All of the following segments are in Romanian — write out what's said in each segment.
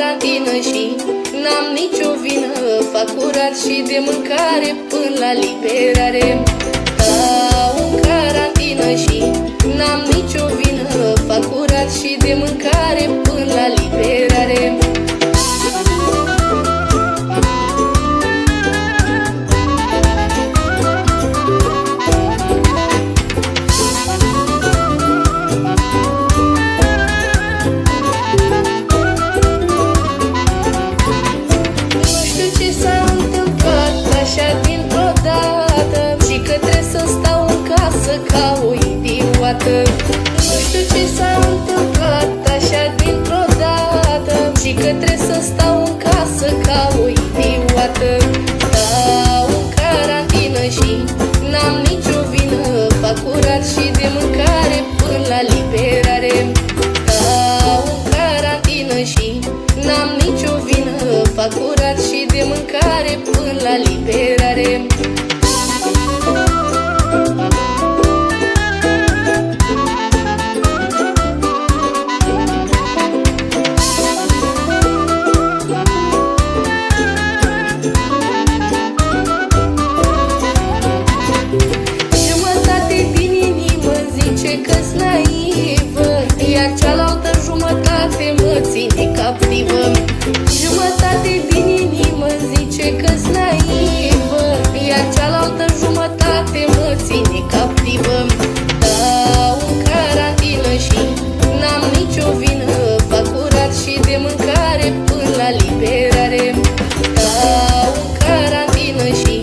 carantină și n-am nicio vină, fac curat și de mâncare până la liberare. Stau în carantină și n-am nicio vină, fac curat și de mâncare până la liberare. Ca o idiotă, nu știu ce s-a întâmplat așa dintr-o dată, și că trebuie să stau în casă ca o idiotă. Stau în carantină și n-am nicio vină, fac curat și de mâncare până la liberare. Stau în carantină și n-am nicio vină, fac curat și de mâncare până la liberare. Că-s naivă, iar cealaltă jumătate mă ține captivă. Jumătate din inimă zice că-s naivă, iar cealaltă jumătate mă ține captivă. Stau în carantină și n-am nicio vină, fac curat și de mâncare până la liberare. Stau în carantină și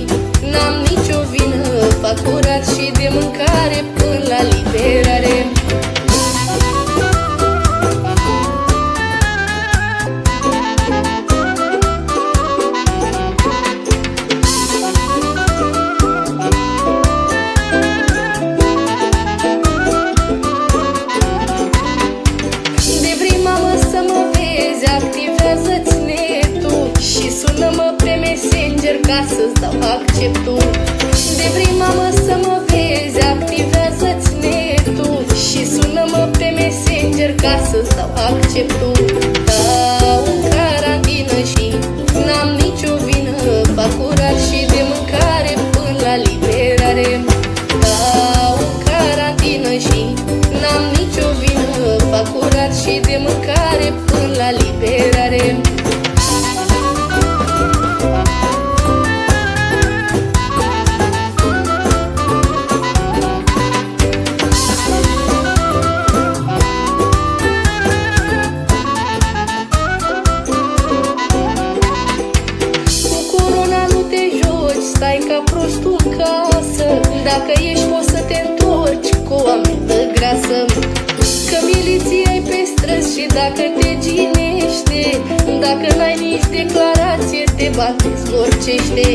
n-am nicio vină, fac curat și de mâncare până la liberare. De prima mă să mă vezi, activează-ți netul și sună-mă pe Messenger ca să-ți dau acceptul. De prima mă să mă vezi, activează-ți netul și sună-mă pe Messenger ca să-ți dau acceptul. Stau în carantină și n-am nicio vină, fac curat și de mâncare până la liberare. Stau în carantină și n-am nicio vină, fac curat și de mâncare până la liberare. Stai ca prostul în casă, dacă ești poți să te întorci cu o amendă grasă. Că miliția-i pe străzi și dacă te ginește, dacă n-ai nici declarație te bate, zgorcește.